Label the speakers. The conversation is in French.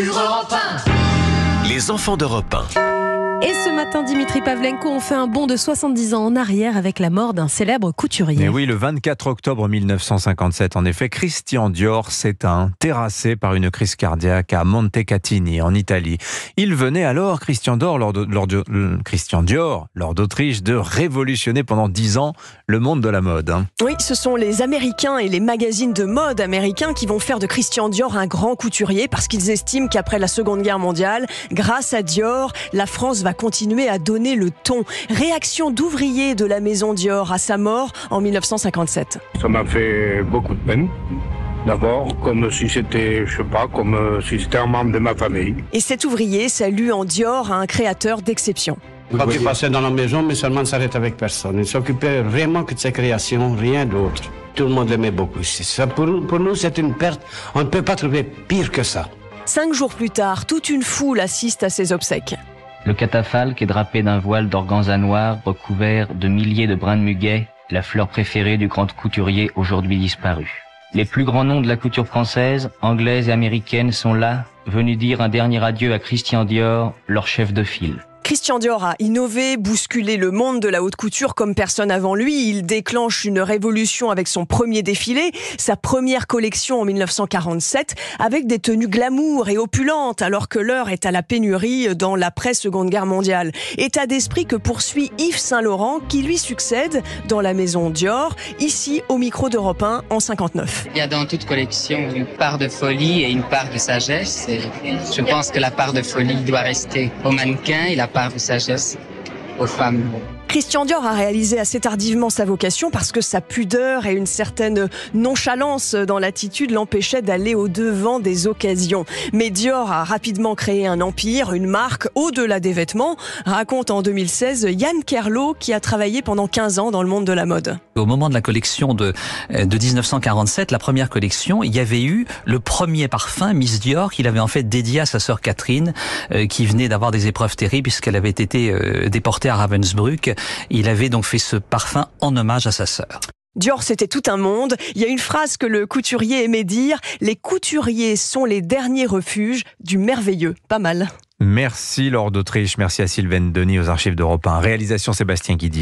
Speaker 1: sur Europe 1.
Speaker 2: Les enfants d'Europe 1.
Speaker 3: Et ce matin, Dimitri Pavlenko, on fait un bond de 70 ans en arrière avec la mort d'un célèbre couturier.
Speaker 4: Et oui, le 24 octobre 1957, en effet, Christian Dior s'éteint, terrassé par une crise cardiaque à Montecatini, en Italie. Il venait alors, Christian Dior, lors d'Autriche, de révolutionner pendant 10 ans le monde de la mode.
Speaker 5: Oui, ce sont les Américains et les magazines de mode américains qui vont faire de Christian Dior un grand couturier parce qu'ils estiment qu'après la Seconde Guerre mondiale, grâce à Dior, la France va continuer à donner le ton. Réaction d'ouvriers de la maison Dior à sa mort en 1957.
Speaker 6: Ça m'a fait beaucoup de peine. D'abord, comme si c'était, comme si c'était un membre de ma famille.
Speaker 5: Et cet ouvrier salue en Dior un créateur d'exception.
Speaker 7: Quand il passait dans la maison, mais seulement ne s'arrêtait avec personne. Il s'occupait vraiment que de ses créations, rien d'autre. Tout le monde l'aimait beaucoup. Ça, pour nous, c'est une perte. On ne peut pas trouver pire que ça.
Speaker 5: 5 jours plus tard, toute une foule assiste à ses obsèques.
Speaker 8: Le catafalque est drapé d'un voile d'organza noir recouvert de milliers de brins de muguet, la fleur préférée du grand couturier aujourd'hui disparu. Les plus grands noms de la couture française, anglaise et américaine sont là, venus dire un dernier adieu à Christian Dior, leur chef de file.
Speaker 5: Christian Dior a innové, bousculé le monde de la haute couture comme personne avant lui. Il déclenche une révolution avec son premier défilé, sa première collection en 1947, avec des tenues glamour et opulentes, alors que l'heure est à la pénurie dans l'après-Seconde Guerre mondiale. État d'esprit que poursuit Yves Saint Laurent, qui lui succède dans la maison Dior, ici au micro d'Europe 1 en 59.
Speaker 9: Il y a dans toute collection une part de folie et une part de sagesse. Et je pense que la part de folie doit rester au mannequin et la part de sagesse aux femmes.
Speaker 5: Christian Dior a réalisé assez tardivement sa vocation parce que sa pudeur et une certaine nonchalance dans l'attitude l'empêchaient d'aller au-devant des occasions. Mais Dior a rapidement créé un empire, une marque au-delà des vêtements, raconte en 2016 Yann Kerlo qui a travaillé pendant 15 ans dans le monde de la mode.
Speaker 10: Au moment de la collection de 1947, la première collection, il y avait eu le premier parfum Miss Dior qu'il avait en fait dédié à sa sœur Catherine qui venait d'avoir des épreuves terribles puisqu'elle avait été déportée à Ravensbrück. Il avait donc fait ce parfum en hommage à sa sœur.
Speaker 5: Dior, c'était tout un monde. Il y a une phrase que le couturier aimait dire, les couturiers sont les derniers refuges du merveilleux. Pas mal.
Speaker 4: Merci Laure d'Autriche, merci à Sylvaine Denis aux archives d'Europe 1. Réalisation Sébastien Guidi.